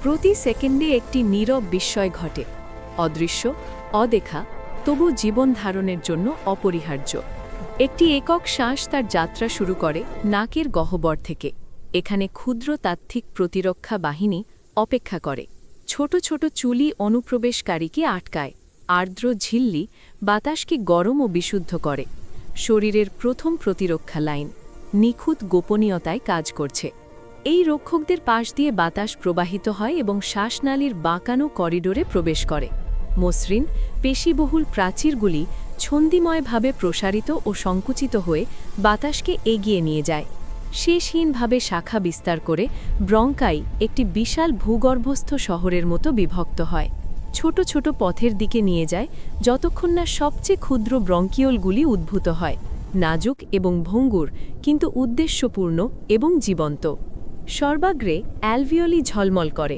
প্রতি সেকেন্ডে একটি নীরব বিস্ময় ঘটে, অদৃশ্য, অদেখা, তবু জীবন ধারণের জন্য অপরিহার্য। একটি একক শ্বাস তার যাত্রা শুরু করে নাকের গহ্বর থেকে। এখানে ক্ষুদ্র তাত্ত্বিক প্রতিরক্ষা বাহিনী অপেক্ষা করে। ছোট ছোট চুলি অনুপ্রবেশকারীকে আটকায়, আর্দ্র ঝিল্লি বাতাসকে গরম ও বিশুদ্ধ করে। শরীরের প্রথম প্রতিরক্ষা লাইন নিখুঁত গোপনীয়তায় কাজ করছে। এই রক্ষকদের পাশ দিয়ে বাতাস প্রবাহিত হয় এবং শ্বাসনালীর বাঁকানো করিডোরে প্রবেশ করে। মসৃণ, পেশিবহুল প্রাচীরগুলি ছন্দিময়ভাবে প্রসারিত ও সংকুচিত হয়ে বাতাসকে এগিয়ে নিয়ে যায়। শেষহীনভাবে শাখা বিস্তার করে ব্রঙ্কাই একটি বিশাল ভূগর্ভস্থ শহরের মতো বিভক্ত হয়। ছোট ছোট পথের দিকে নিয়ে যায় যতক্ষণ না সবচেয়ে ক্ষুদ্র ব্রঙ্কিওলগুলি উদ্ভূত হয়, নাজুক এবং ভঙ্গুর, কিন্তু উদ্দেশ্যপূর্ণ এবং জীবন্ত। সর্বাগ্রে অ্যালভিওলি ঝলমল করে,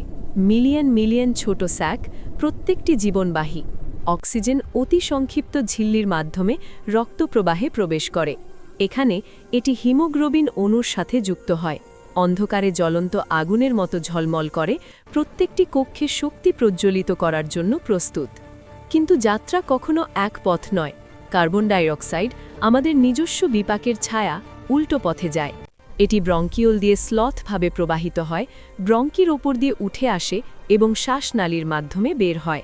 মিলিয়ন মিলিয়ন ছোট স্যাক, প্রত্যেকটি জীবনবাহী। অক্সিজেন অতি সংক্ষিপ্ত ঝিল্লির মাধ্যমে রক্তপ্রবাহে প্রবেশ করে। এখানে এটি হিমোগ্লোবিন অণুর সাথে যুক্ত হয়, অন্ধকারে জ্বলন্ত আগুনের মতো ঝলমল করে, প্রত্যেকটি কক্ষে শক্তি প্রজ্বলিত করার জন্য প্রস্তুত। কিন্তু যাত্রা কখনো এক পথ নয়। কার্বন ডাইঅক্সাইড, আমাদের নিজস্ব বিপাকের ছায়া, উল্টো পথে যায়। এটি ব্রঙ্কিওল দিয়ে স্লথভাবে প্রবাহিত হয়, ব্রঙ্কির ওপর দিয়ে উঠে আসে এবং শ্বাসনালীর মাধ্যমে বের হয়।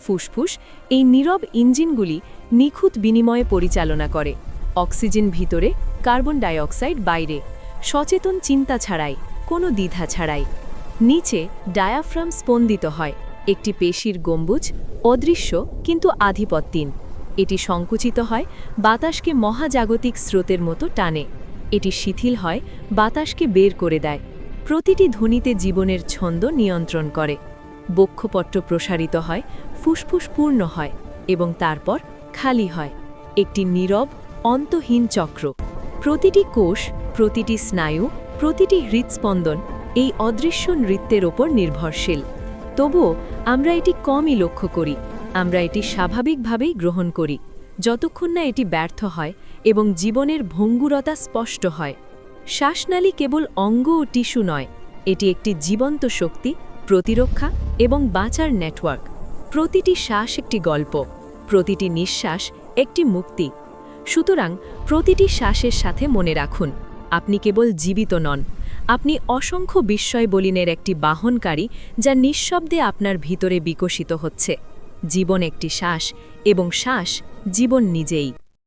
ফুসফুস, এই নীরব ইঞ্জিনগুলি নিখুঁত বিনিময়ে পরিচালনা করে। অক্সিজেন ভিতরে, কার্বন ডাইঅক্সাইড বাইরে, সচেতন চিন্তা ছাড়াই, কোনো দ্বিধা ছাড়াই। নিচে ডায়াফ্রাম স্পন্দিত হয়, একটি পেশির গম্বুজ, অদৃশ্য কিন্তু আধিপত্যহীন। এটি সংকুচিত হয়, বাতাসকে মহাজাগতিক স্রোতের মতো টানে। এটি শিথিল হয়, বাতাসকে বের করে দেয়। প্রতিটি ধ্বনিতে জীবনের ছন্দ নিয়ন্ত্রণ করে। বক্ষপট্ট প্রসারিত হয়, ফুসফুস পূর্ণ হয় এবং তারপর খালি হয়। একটি নীরব, অন্তহীন চক্র। প্রতিটি কোষ, প্রতিটি স্নায়ু, প্রতিটি হৃৎস্পন্দন এই অদৃশ্য নৃত্যের ওপর নির্ভরশীল। তবুও আমরা এটি কমই লক্ষ্য করি। আমরা এটি স্বাভাবিকভাবেই গ্রহণ করি, যতক্ষণ না এটি ব্যর্থ হয় এবং জীবনের ভঙ্গুরতা স্পষ্ট হয়। শ্বাসনালী কেবল অঙ্গ ও টিস্যু নয়, এটি একটি জীবন্ত শক্তি, প্রতিরক্ষা এবং বাঁচার নেটওয়ার্ক। প্রতিটি শ্বাস একটি গল্প, প্রতিটি নিঃশ্বাস একটি মুক্তি। সুতরাং প্রতিটি শ্বাসের সাথে মনে রাখুন, আপনি কেবল জীবিত নন, আপনি অসংখ্য বিস্ময়বলিনের একটি বাহনকারী, যা নিঃশব্দে আপনার ভিতরে বিকশিত হচ্ছে। জীবন একটি শ্বাস এবং শ্বাস জীবন নিজেই।